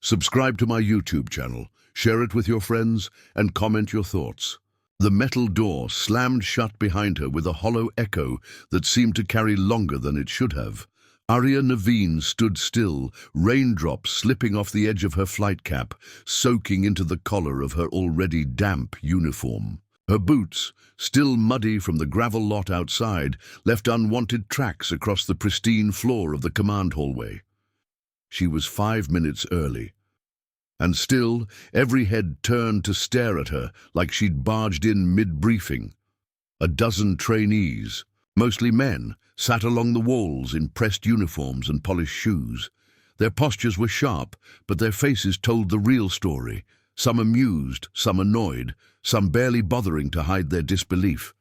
Subscribe to my YouTube channel, share it with your friends, and comment your thoughts. The metal door slammed shut behind her with a hollow echo that seemed to carry longer than it should have. Arya Naveen stood still, raindrops slipping off the edge of her flight cap, soaking into the collar of her already damp uniform. Her boots, still muddy from the gravel lot outside, left unwanted tracks across the pristine floor of the command hallway. She was 5 minutes early. And still, every head turned to stare at her like she'd barged in mid-briefing. A dozen trainees, mostly men, sat along the walls in pressed uniforms and polished shoes. Their postures were sharp, but their faces told the real story, some amused, some annoyed, some barely bothering to hide their disbelief.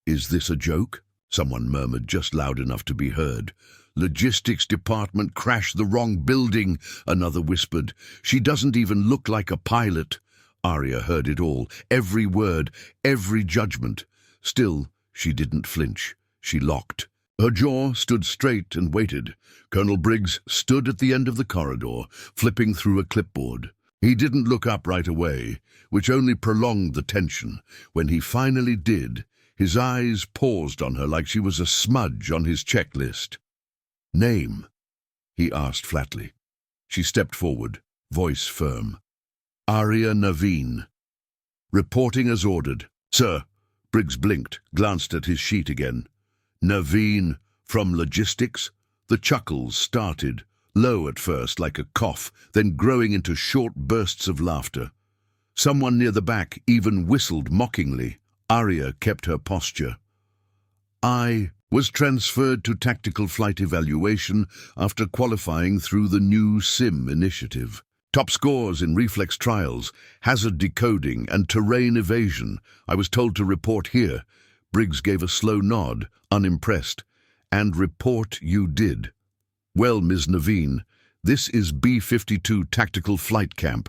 "Is this a joke?" someone murmured just loud enough to be heard. "Logistics department crashed the wrong building," another whispered. "She doesn't even look like a pilot." Arya heard it all, every word, every judgment. Still, she didn't flinch. She locked. Her jaw stood straight and waited. Colonel Briggs stood at the end of the corridor, flipping through a clipboard. He didn't look up right away, which only prolonged the tension. When he finally did, his eyes paused on her like she was a smudge on his checklist. "Name?" he asked flatly. She stepped forward, voice firm. "Arya Naveen." "Reporting as ordered." "Sir." Briggs blinked, glanced at his sheet again. "Naveen, from logistics?" The chuckles started, low at first like a cough, then growing into short bursts of laughter. Someone near the back even whistled mockingly. Arya kept her posture. "I was transferred to tactical flight evaluation after qualifying through the new SIM initiative. Top scores in reflex trials, hazard decoding, and terrain evasion. I was told to report here." Briggs gave a slow nod, unimpressed. "And report you did. Well, Ms. Naveen, this is B-52 Tactical Flight Camp.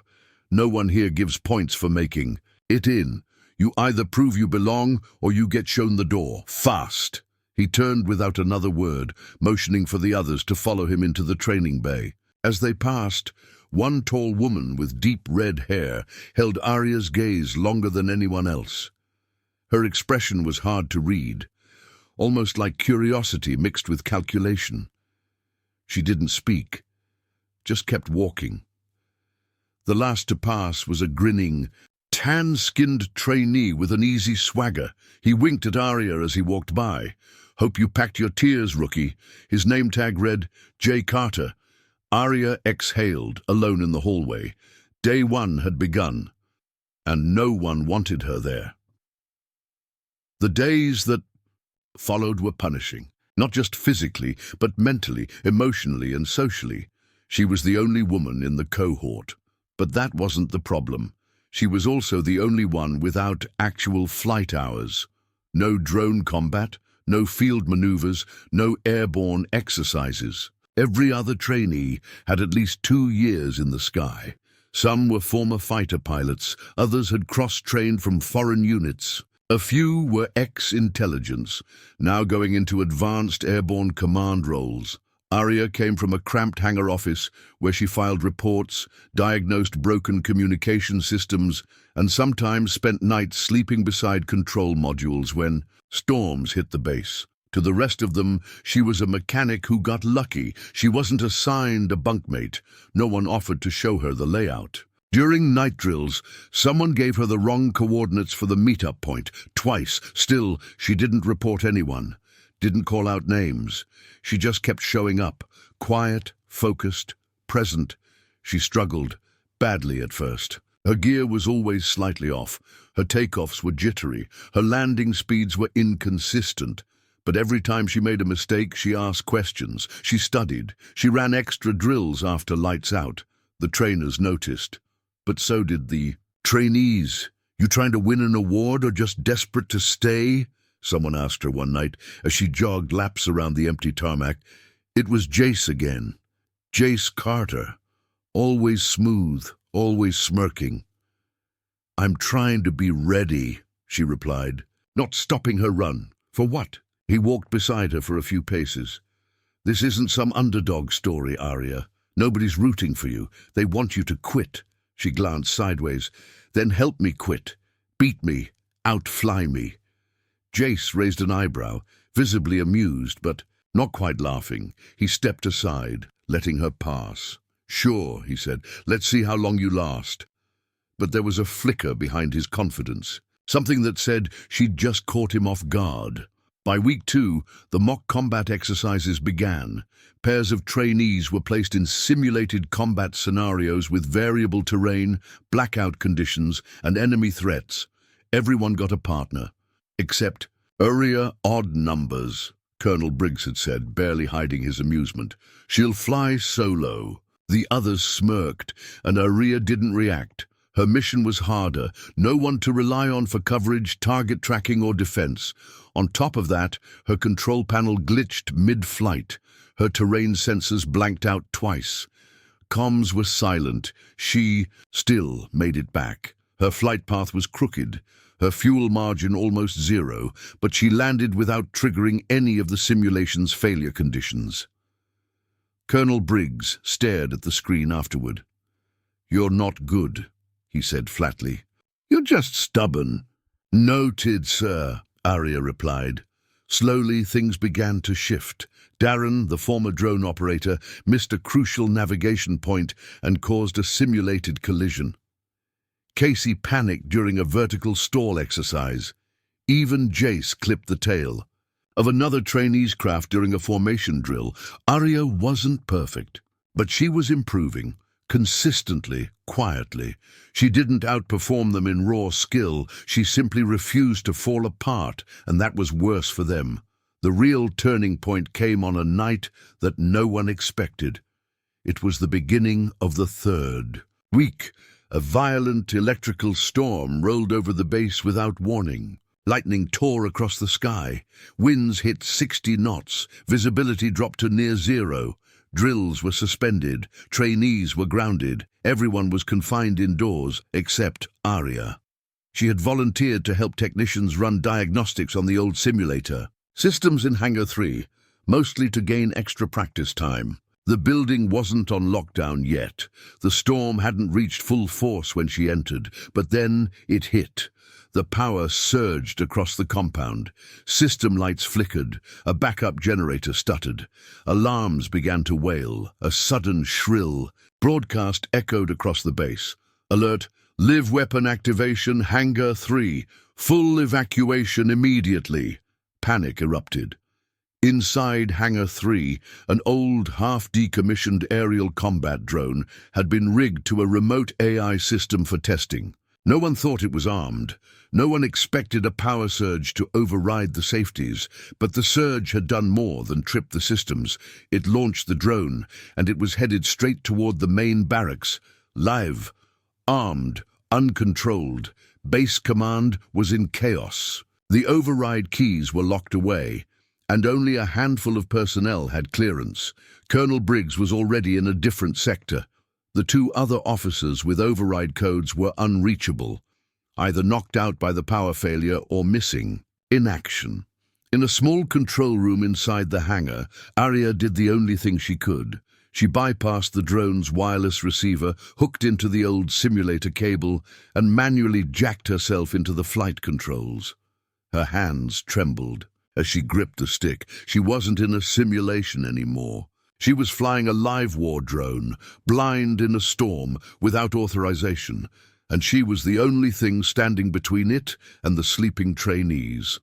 No one here gives points for making it in. You either prove you belong or you get shown the door. Fast." He turned without another word, motioning for the others to follow him into the training bay. As they passed, one tall woman with deep red hair held Arya's gaze longer than anyone else. Her expression was hard to read, almost like curiosity mixed with calculation. She didn't speak, just kept walking. The last to pass was a grinning, tan-skinned trainee with an easy swagger. He winked at Arya as he walked by. "Hope you packed your tears, rookie." His name tag read, J. Carter. Arya exhaled, alone in the hallway. Day one had begun, and no one wanted her there. The days that followed were punishing, not just physically, but mentally, emotionally, and socially. She was the only woman in the cohort. But that wasn't the problem. She was also the only one without actual flight hours. No drone combat, no field maneuvers, no airborne exercises. Every other trainee had at least 2 years in the sky. Some were former fighter pilots, others had cross-trained from foreign units. A few were ex-intelligence, now going into advanced airborne command roles. Arya came from a cramped hangar office where she filed reports, diagnosed broken communication systems, and sometimes spent nights sleeping beside control modules when storms hit the base. To the rest of them, she was a mechanic who got lucky. She wasn't assigned a bunkmate. No one offered to show her the layout. During night drills, someone gave her the wrong coordinates for the meetup point, twice. Still, she didn't report anyone, didn't call out names. She just kept showing up, quiet, focused, present. She struggled, badly at first. Her gear was always slightly off. Her takeoffs were jittery. Her landing speeds were inconsistent. But every time she made a mistake, she asked questions. She studied. She ran extra drills after lights out. The trainers noticed. But so did the trainees. "You trying to win an award or just desperate to stay?" someone asked her one night as she jogged laps around the empty tarmac. It was Jace again. Jace Carter. Always smooth, always smirking. "I'm trying to be ready," she replied, not stopping her run. "For what?" He walked beside her for a few paces. "This isn't some underdog story, Arya. Nobody's rooting for you. They want you to quit. She glanced sideways. Then help me quit. Beat me. Outfly me. Jace raised an eyebrow, visibly amused, but not quite laughing. He stepped aside, letting her pass. Sure, he said, let's see how long you last. But there was a flicker behind his confidence, something that said she'd just caught him off guard. By week 2, the mock combat exercises began. Pairs of trainees were placed in simulated combat scenarios with variable terrain, blackout conditions, and enemy threats. Everyone got a partner, except Uria odd numbers, Colonel Briggs had said, barely hiding his amusement. She'll fly solo. The others smirked, and Uria didn't react. Her mission was harder, no one to rely on for coverage, target tracking, or defense. On top of that, her control panel glitched mid-flight. Her terrain sensors blanked out twice. Comms were silent. She still made it back. Her flight path was crooked, her fuel margin almost zero, but she landed without triggering any of the simulation's failure conditions. Colonel Briggs stared at the screen afterward. "You're not good," he said flatly. "You're just stubborn." "Noted, sir," Arya replied. Slowly, things began to shift. Darren, the former drone operator, missed a crucial navigation point and caused a simulated collision. Casey panicked during a vertical stall exercise. Even Jace clipped the tail. Of another trainee's craft during a formation drill, Arya wasn't perfect, but she was improving. Consistently, quietly. She didn't outperform them in raw skill, she simply refused to fall apart, and that was worse for them. The real turning point came on a night that no one expected. It was the beginning of the 3rd week. A violent electrical storm rolled over the base without warning. Lightning tore across the sky. Winds hit 60 knots. Visibility dropped to near zero. Drills were suspended, trainees were grounded, everyone was confined indoors except Arya. She had volunteered to help technicians run diagnostics on the old simulator. Systems in Hangar 3, mostly to gain extra practice time. The building wasn't on lockdown yet. The storm hadn't reached full force when she entered, but then it hit. The power surged across the compound. System lights flickered. A backup generator stuttered. Alarms began to wail. A sudden shrill broadcast echoed across the base. Alert, live weapon activation, Hangar 3. Full evacuation immediately. Panic erupted. Inside Hangar 3, an old, half-decommissioned aerial combat drone had been rigged to a remote AI system for testing. No one thought it was armed. No one expected a power surge to override the safeties, but the surge had done more than trip the systems. It launched the drone, and it was headed straight toward the main barracks. Live, armed, uncontrolled. Base command was in chaos. The override keys were locked away, and only a handful of personnel had clearance. Colonel Briggs was already in a different sector. The 2 other officers with override codes were unreachable, either knocked out by the power failure or missing. In action. In a small control room inside the hangar, Arya did the only thing she could. She bypassed the drone's wireless receiver, hooked into the old simulator cable, and manually jacked herself into the flight controls. Her hands trembled as she gripped the stick. She wasn't in a simulation anymore. She was flying a live war drone, blind in a storm, without authorization, and she was the only thing standing between it and the sleeping trainees.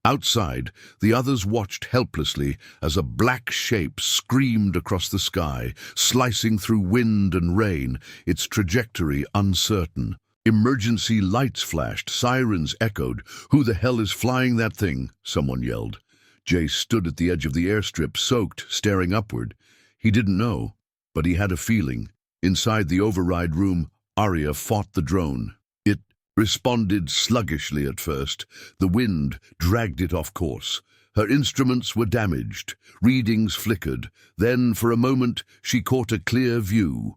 Outside, the others watched helplessly as a black shape screamed across the sky, slicing through wind and rain, its trajectory uncertain. Emergency lights flashed, sirens echoed. "Who the hell is flying that thing?" someone yelled. Jay stood at the edge of the airstrip, soaked, staring upward. He didn't know, but he had a feeling. Inside the override room, Arya fought the drone. It responded sluggishly at first. The wind dragged it off course. Her instruments were damaged. Readings flickered. Then, for a moment, she caught a clear view.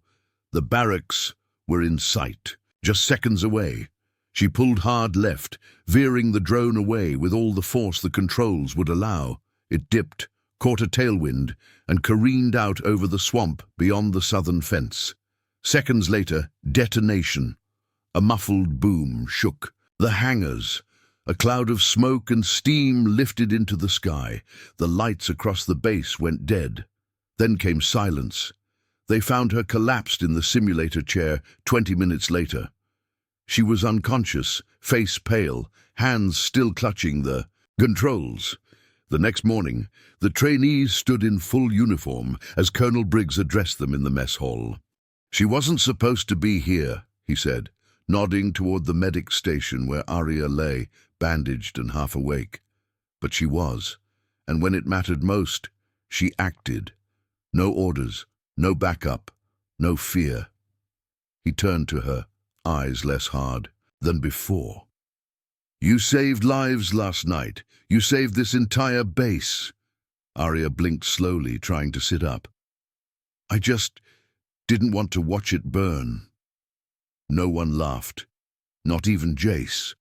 The barracks were in sight, just seconds away. She pulled hard left, veering the drone away with all the force the controls would allow. It dipped, caught a tailwind, and careened out over the swamp beyond the southern fence. Seconds later, detonation. A muffled boom shook the hangars. A cloud of smoke and steam lifted into the sky. The lights across the base went dead. Then came silence. They found her collapsed in the simulator chair 20 minutes later. She was unconscious, face pale, hands still clutching the controls. The next morning, the trainees stood in full uniform as Colonel Briggs addressed them in the mess hall. "She wasn't supposed to be here," he said, nodding toward the medic station where Arya lay, bandaged and half awake. But she was, and when it mattered most, she acted. No orders, no backup, no fear. He turned to her, eyes less hard than before. "You saved lives last night. You saved this entire base." Arya blinked slowly, trying to sit up. "I just didn't want to watch it burn." No one laughed, not even Jace.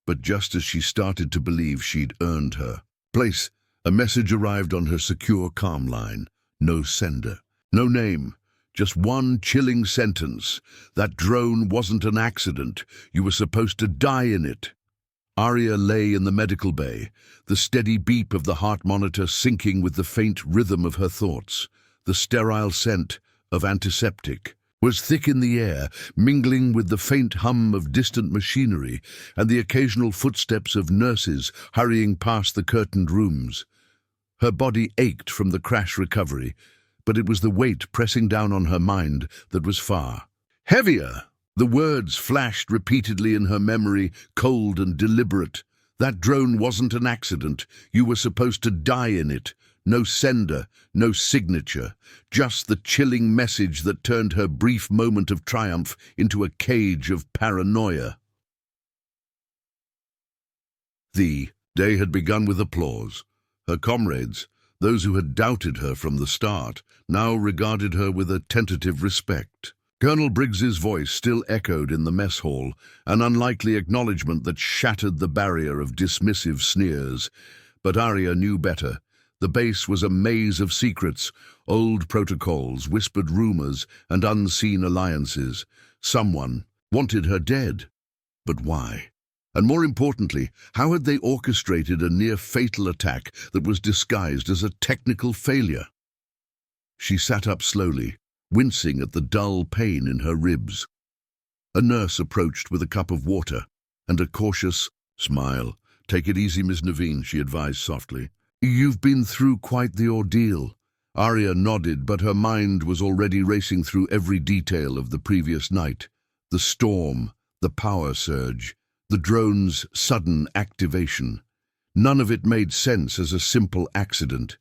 But just as she started to believe she'd earned her place, a message arrived on her secure comm line. No sender, no name, just one chilling sentence. "That drone wasn't an accident. You were supposed to die in it." Arya lay in the medical bay, the steady beep of the heart monitor syncing with the faint rhythm of her thoughts. The sterile scent of antiseptic was thick in the air, mingling with the faint hum of distant machinery and the occasional footsteps of nurses hurrying past the curtained rooms. Her body ached from the crash recovery, but it was the weight pressing down on her mind that was far heavier. The words flashed repeatedly in her memory, cold and deliberate. "That drone wasn't an accident. You were supposed to die in it. No sender, no signature. Just the chilling message that turned her brief moment of triumph into a cage of paranoia." The day had begun with applause. Her comrades, those who had doubted her from the start, now regarded her with a tentative respect. Colonel Briggs's voice still echoed in the mess hall, an unlikely acknowledgement that shattered the barrier of dismissive sneers. But Arya knew better. The base was a maze of secrets, old protocols, whispered rumors, and unseen alliances. Someone wanted her dead. But why? And more importantly, how had they orchestrated a near-fatal attack that was disguised as a technical failure? She sat up slowly, wincing at the dull pain in her ribs. A nurse approached with a cup of water and a cautious smile. "Take it easy, Miss Naveen," she advised softly. "You've been through quite the ordeal." Arya nodded, but her mind was already racing through every detail of the previous night. The storm, the power surge, the drone's sudden activation. None of it made sense as a simple accident.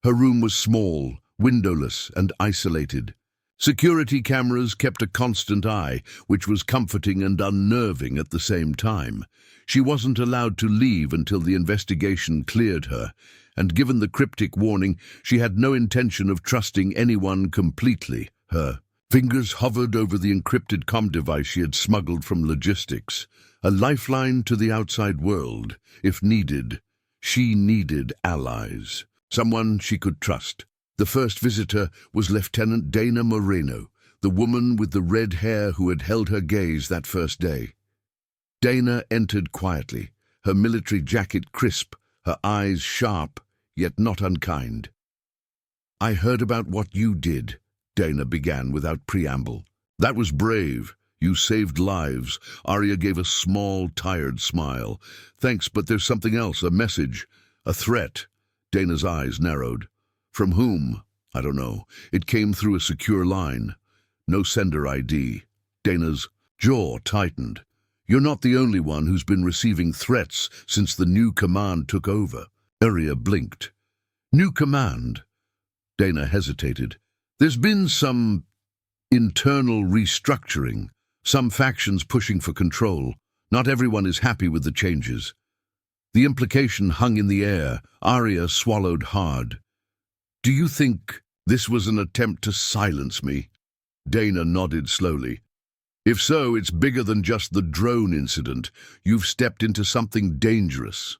Her room was small, windowless and isolated. Security cameras kept a constant eye, which was comforting and unnerving at the same time. She wasn't allowed to leave until the investigation cleared her, and given the cryptic warning, she had no intention of trusting anyone completely. Her fingers hovered over the encrypted comm device she had smuggled from logistics, a lifeline to the outside world. If needed, she needed allies, someone she could trust. The first visitor was Lieutenant Dana Moreno, the woman with the red hair who had held her gaze that first day. Dana entered quietly, her military jacket crisp, her eyes sharp, yet not unkind. "I heard about what you did," Dana began without preamble. "That was brave. You saved lives." Arya gave a small, tired smile. "Thanks, but there's something else, a message, a threat." Dana's eyes narrowed. "From whom?" "I don't know. It came through a secure line. No sender ID." Dana's jaw tightened. "You're not the only one who's been receiving threats since the new command took over." Arya blinked. "New command?" Dana hesitated. "There's been some internal restructuring, some factions pushing for control. Not everyone is happy with the changes." The implication hung in the air. Arya swallowed hard. "Do you think this was an attempt to silence me?" Dana nodded slowly. "If so, it's bigger than just the drone incident. You've stepped into something dangerous."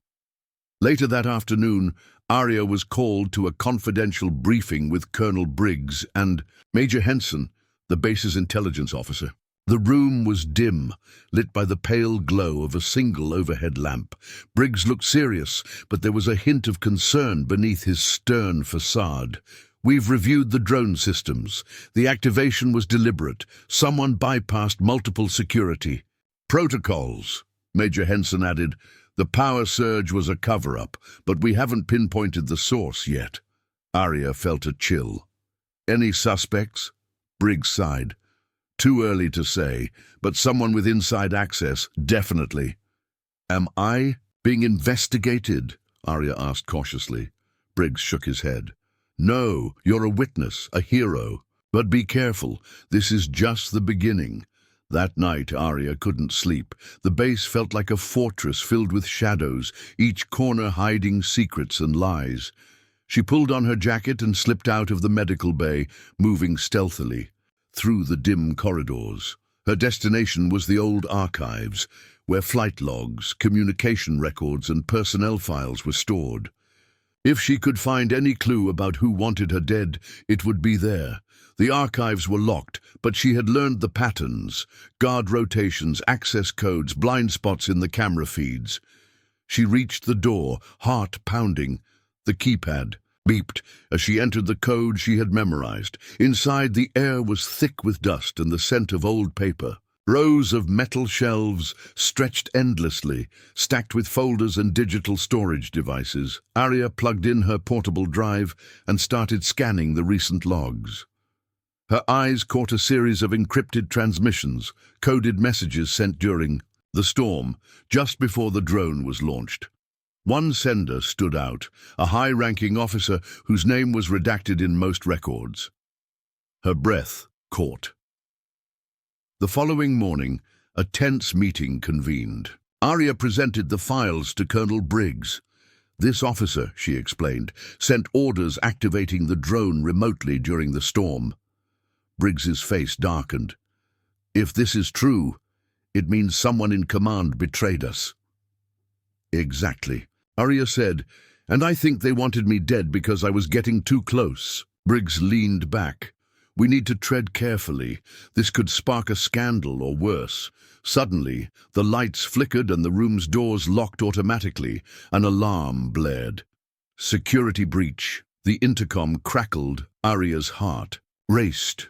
Later that afternoon, Arya was called to a confidential briefing with Colonel Briggs and Major Henson, the base's intelligence officer. The room was dim, lit by the pale glow of a single overhead lamp. Briggs looked serious, but there was a hint of concern beneath his stern facade. "We've reviewed the drone systems. The activation was deliberate. Someone bypassed multiple security protocols," Major Henson added. "The power surge was a cover-up, but we haven't pinpointed the source yet." Arya felt a chill. "Any suspects?" Briggs sighed. "Too early to say, but someone with inside access, definitely." "Am I being investigated?" Arya asked cautiously. Briggs shook his head. "No, you're a witness, a hero. But be careful, this is just the beginning." That night, Arya couldn't sleep. The base felt like a fortress filled with shadows, each corner hiding secrets and lies. She pulled on her jacket and slipped out of the medical bay, moving stealthily through the dim corridors. Her destination was the old archives, where flight logs, communication records, and personnel files were stored. If she could find any clue about who wanted her dead, it would be there. The archives were locked, but she had learned the patterns: guard rotations, access codes, blind spots in the camera feeds. She reached the door, heart pounding. The keypad beeped as she entered the code she had memorized. Inside, the air was thick with dust and the scent of old paper. Rows of metal shelves stretched endlessly, stacked with folders and digital storage devices. Arya plugged in her portable drive and started scanning the recent logs. Her eyes caught a series of encrypted transmissions, coded messages sent during the storm, just before the drone was launched. One sender stood out, a high-ranking officer whose name was redacted in most records. Her breath caught. The following morning, a tense meeting convened. Arya presented the files to Colonel Briggs. "This officer," she explained, "sent orders activating the drone remotely during the storm." Briggs's face darkened. "If this is true, it means someone in command betrayed us." "Exactly," Arya said, "and I think they wanted me dead because I was getting too close." Briggs leaned back. "We need to tread carefully. This could spark a scandal or worse." Suddenly, the lights flickered and the room's doors locked automatically. An alarm blared. "Security breach." The intercom crackled. Arya's heart raced.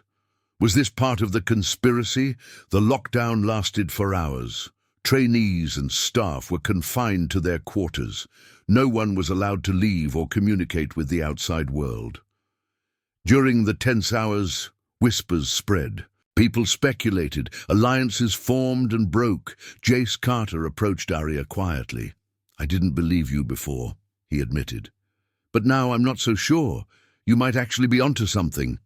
Was this part of the conspiracy? The lockdown lasted for hours. Trainees and staff were confined to their quarters. No one was allowed to leave or communicate with the outside world. During the tense hours, whispers spread. People speculated, alliances formed and broke. Jace Carter approached Arya quietly. "I didn't believe you before," he admitted. "But now I'm not so sure. You might actually be onto something."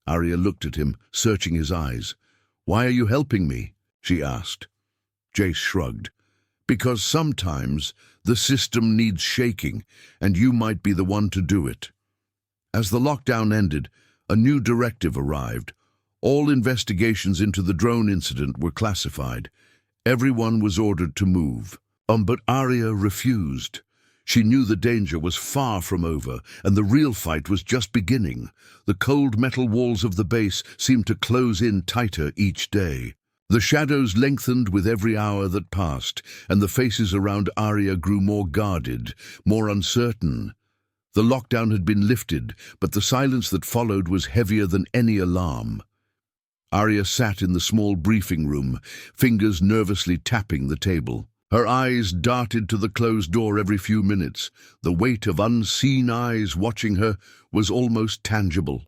Arya looked at him, searching his eyes. "Why are you helping me?" she asked. Jace shrugged. "Because sometimes the system needs shaking, and you might be the one to do it." As the lockdown ended, a new directive arrived. All investigations into the drone incident were classified. Everyone was ordered to move. But Arya refused. She knew the danger was far from over, and the real fight was just beginning. The cold metal walls of the base seemed to close in tighter each day. The shadows lengthened with every hour that passed, and the faces around Arya grew more guarded, more uncertain. The lockdown had been lifted, but the silence that followed was heavier than any alarm. Arya sat in the small briefing room, fingers nervously tapping the table. Her eyes darted to the closed door every few minutes. The weight of unseen eyes watching her was almost tangible.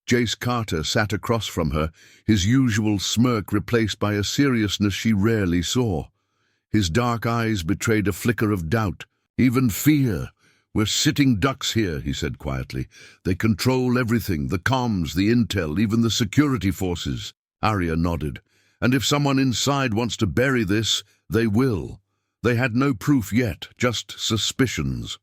Jace Carter sat across from her, his usual smirk replaced by a seriousness she rarely saw. His dark eyes betrayed a flicker of doubt, even fear. "We're sitting ducks here," he said quietly. "They control everything, the comms, the intel, even the security forces." Arya nodded. "And if someone inside wants to bury this, they will." They had no proof yet, just suspicions.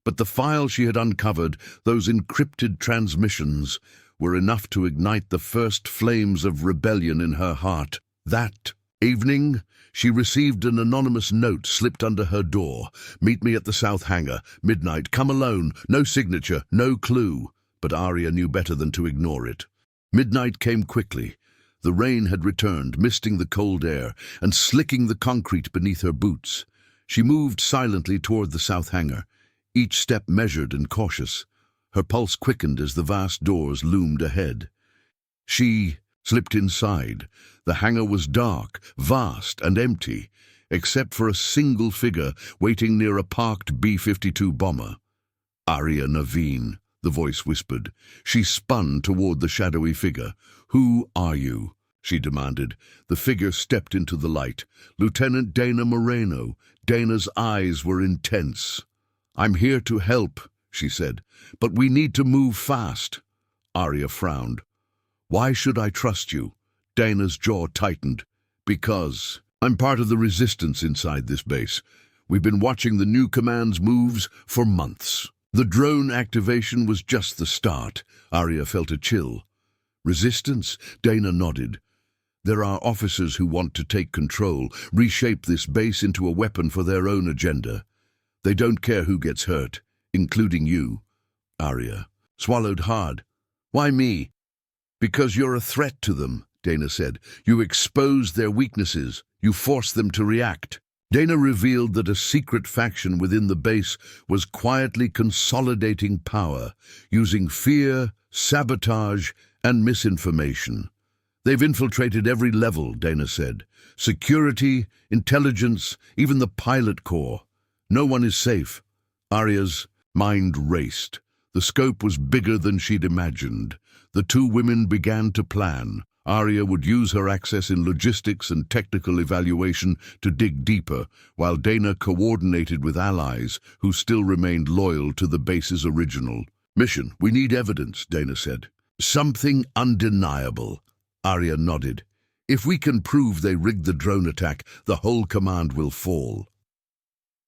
But the file she had uncovered, those encrypted transmissions, were enough to ignite the first flames of rebellion in her heart. That Evening, she received an anonymous note slipped under her door. Meet me at the South Hangar. Midnight. Come alone. No signature. No clue. But Arya knew better than to ignore it. Midnight came quickly. The rain had returned, misting the cold air and slicking the concrete beneath her boots. She moved silently toward the South Hangar, each step measured and cautious. Her pulse quickened as the vast doors loomed ahead. She slipped inside. The hangar was dark, vast, and empty, except for a single figure waiting near a parked B-52 bomber. Arya Naveen, the voice whispered. She spun toward the shadowy figure. Who are you? She demanded. The figure stepped into the light. Lieutenant Dana Moreno. Dana's eyes were intense. I'm here to help, she said, but we need to move fast. Arya frowned. Why should I trust you? Dana's jaw tightened. Because I'm part of the resistance inside this base. We've been watching the new command's moves for months. The drone activation was just the start. Arya felt a chill. Resistance? Dana nodded. There are officers who want to take control, reshape this base into a weapon for their own agenda. They don't care who gets hurt, including you. Arya swallowed hard. Why me? Because you're a threat to them, Dana said. You expose their weaknesses. You force them to react. Dana revealed that a secret faction within the base was quietly consolidating power, using fear, sabotage, and misinformation. They've infiltrated every level, Dana said. Security, intelligence, even the pilot corps. No one is safe. Arya's mind raced. The scope was bigger than she'd imagined. The two women began to plan. Arya would use her access in logistics and technical evaluation to dig deeper, while Dana coordinated with allies who still remained loyal to the base's original mission. We need evidence, Dana said. Something undeniable. Arya nodded. If we can prove they rigged the drone attack, the whole command will fall.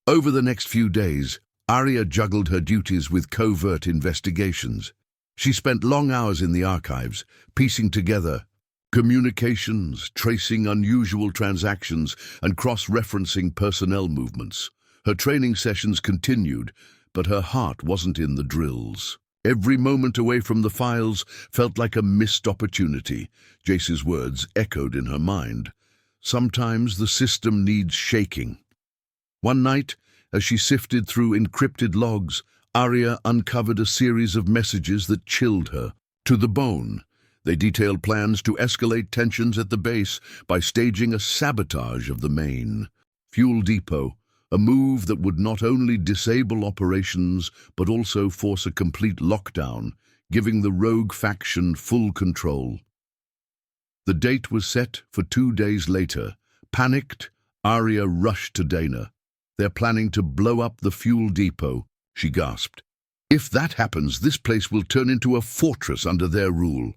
Over the next few days, Arya juggled her duties with covert investigations. She spent long hours in the archives, piecing together communications, tracing unusual transactions, and cross-referencing personnel movements. Her training sessions continued, but her heart wasn't in the drills. Every moment away from the files felt like a missed opportunity. Jace's words echoed in her mind. Sometimes the system needs shaking. One night, as she sifted through encrypted logs, Arya uncovered a series of messages that chilled her to the bone. They detailed plans to escalate tensions at the base by staging a sabotage of the main fuel depot, a move that would not only disable operations but also force a complete lockdown, giving the rogue faction full control. The date was set for 2 days later. Panicked, Arya rushed to Dana. They're planning to blow up the fuel depot, she gasped. If that happens, this place will turn into a fortress under their rule.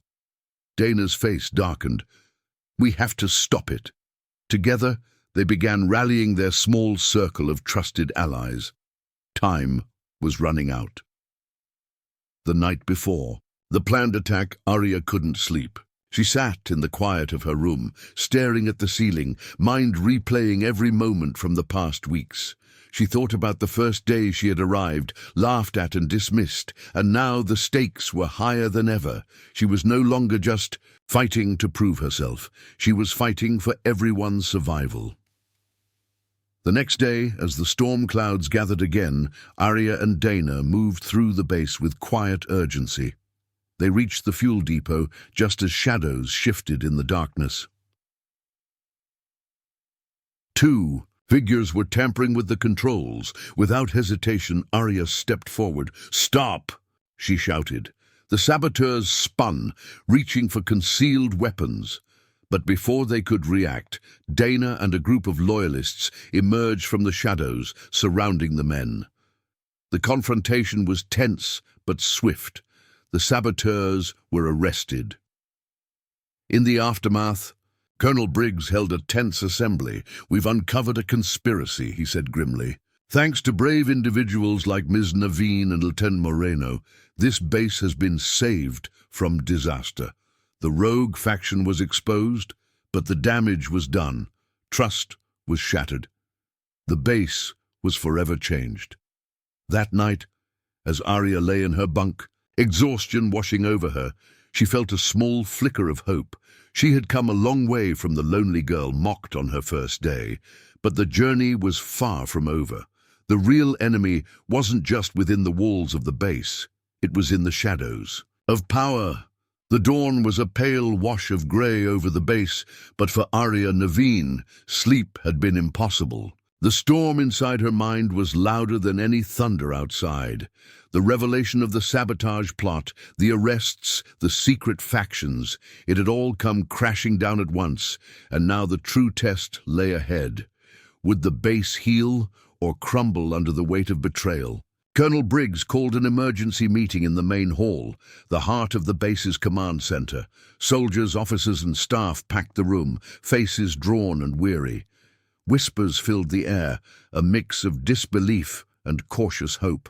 Dana's face darkened. We have to stop it. Together, they began rallying their small circle of trusted allies. Time was running out. The night before the planned attack, Arya couldn't sleep. She sat in the quiet of her room, staring at the ceiling, mind replaying every moment from the past weeks. She thought about the first day she had arrived, laughed at and dismissed, and now the stakes were higher than ever. She was no longer just fighting to prove herself. She was fighting for everyone's survival. The next day, as the storm clouds gathered again, Arya and Dana moved through the base with quiet urgency. They reached the fuel depot just as shadows shifted in the darkness. 2 figures were tampering with the controls. Without hesitation, Arya stepped forward. "Stop!" she shouted. The saboteurs spun, reaching for concealed weapons. But before they could react, Dana and a group of loyalists emerged from the shadows surrounding the men. The confrontation was tense but swift. The saboteurs were arrested. In the aftermath, Colonel Briggs held a tense assembly. "We've uncovered a conspiracy," he said grimly. "Thanks to brave individuals like Ms. Naveen and Lieutenant Moreno, this base has been saved from disaster. The rogue faction was exposed, but the damage was done. Trust was shattered. The base was forever changed. That night, as Arya lay in her bunk, exhaustion washing over her, she felt a small flicker of hope. She had come a long way from the lonely girl mocked on her first day, but the journey was far from over. The real enemy wasn't just within the walls of the base, it was in the shadows. Of power. The dawn was a pale wash of grey over the base, but for Arya Naveen, sleep had been impossible. The storm inside her mind was louder than any thunder outside. The revelation of the sabotage plot, the arrests, the secret factions, it had all come crashing down at once, and now the true test lay ahead. Would the base heal or crumble under the weight of betrayal? Colonel Briggs called an emergency meeting in the main hall, the heart of the base's command center. Soldiers, officers, and staff packed the room, faces drawn and weary. Whispers filled the air, a mix of disbelief and cautious hope.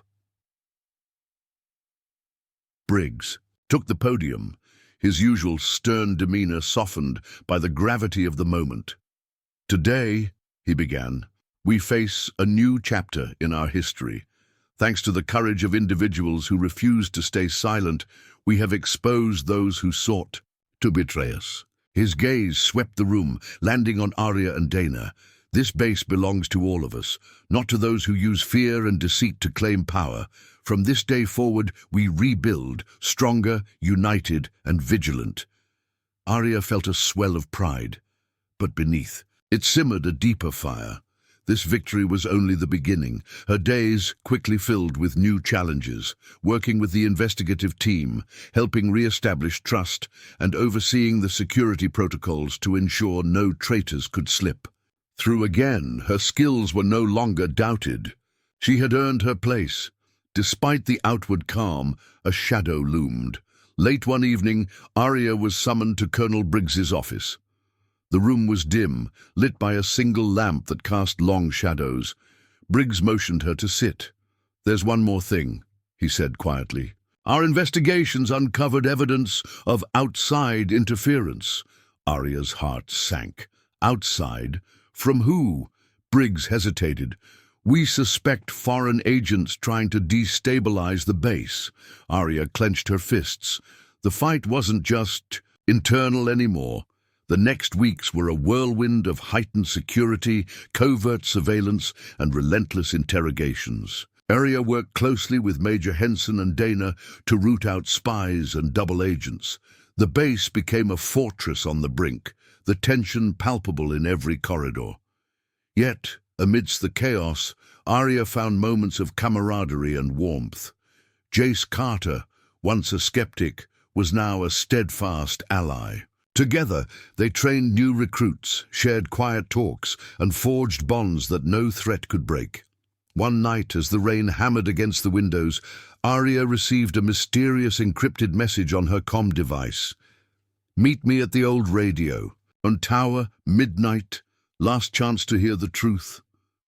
Briggs took the podium, his usual stern demeanor softened by the gravity of the moment. "Today," he began, "we face a new chapter in our history. Thanks to the courage of individuals who refused to stay silent, we have exposed those who sought to betray us." His gaze swept the room, landing on Arya and Dana. "This base belongs to all of us, not to those who use fear and deceit to claim power. From this day forward, we rebuild, stronger, united, and vigilant." Arya felt a swell of pride, but beneath it simmered a deeper fire. This victory was only the beginning. Her days quickly filled with new challenges, working with the investigative team, helping re-establish trust, and overseeing the security protocols to ensure no traitors could slip. Through again, her skills were no longer doubted. She had earned her place. Despite the outward calm, a shadow loomed. Late one evening, Arya was summoned to Colonel Briggs's office. The room was dim, lit by a single lamp that cast long shadows. Briggs motioned her to sit. "There's one more thing," he said quietly. "Our investigations uncovered evidence of outside interference." Arya's heart sank. Outside? From who? Briggs hesitated. "We suspect foreign agents trying to destabilize the base." Arya clenched her fists. The fight wasn't just internal anymore. The next weeks were a whirlwind of heightened security, covert surveillance, and relentless interrogations. Arya worked closely with Major Henson and Dana to root out spies and double agents. The base became a fortress on the brink, the tension palpable in every corridor. Yet, amidst the chaos, Arya found moments of camaraderie and warmth. Jace Carter, once a skeptic, was now a steadfast ally. Together, they trained new recruits, shared quiet talks, and forged bonds that no threat could break. One night, as the rain hammered against the windows, Arya received a mysterious encrypted message on her comm device. "Meet me at the old radio. On tower, midnight. Last chance to hear the truth."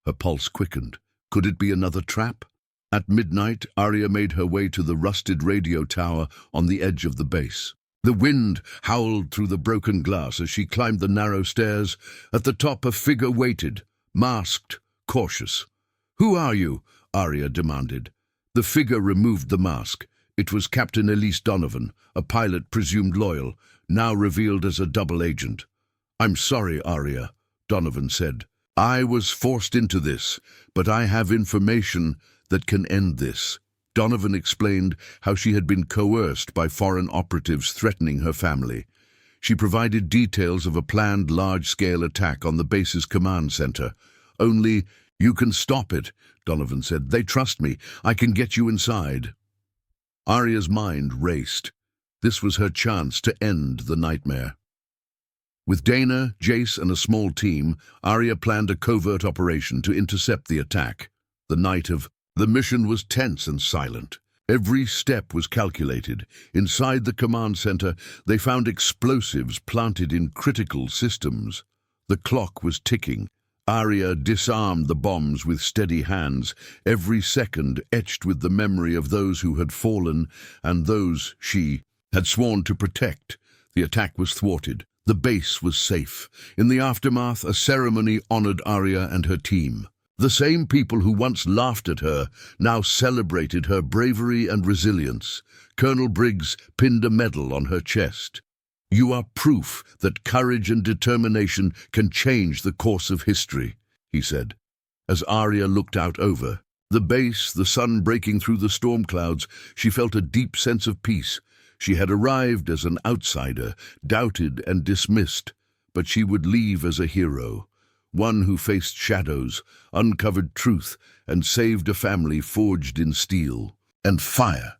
Her pulse quickened. Could it be another trap? At midnight, Arya made her way to the rusted radio tower on the edge of the base. The wind howled through the broken glass as she climbed the narrow stairs. At the top, a figure waited, masked, cautious. "Who are you?" Arya demanded. The figure removed the mask. It was Captain Elise Donovan, a pilot presumed loyal, now revealed as a double agent. "I'm sorry, Arya," Donovan said. "I was forced into this, but I have information that can end this." Donovan explained how she had been coerced by foreign operatives threatening her family. She provided details of a planned large-scale attack on the base's command center. "Only, you can stop it," Donovan said. "They trust me. I can get you inside." Arya's mind raced. This was her chance to end the nightmare. With Dana, Jace, and a small team, Arya planned a covert operation to intercept the attack. The mission was tense and silent. Every step was calculated. Inside the command center, they found explosives planted in critical systems. The clock was ticking. Arya disarmed the bombs with steady hands, every second etched with the memory of those who had fallen and those she had sworn to protect. The attack was thwarted. The base was safe. In the aftermath, a ceremony honored Arya and her team. The same people who once laughed at her now celebrated her bravery and resilience. Colonel Briggs pinned a medal on her chest. "You are proof that courage and determination can change the course of history," he said, as Arya looked out over the base, the sun breaking through the storm clouds. She felt a deep sense of peace. She had arrived as an outsider, doubted and dismissed, but she would leave as a hero, one who faced shadows, uncovered truth, and saved a family forged in steel and fire.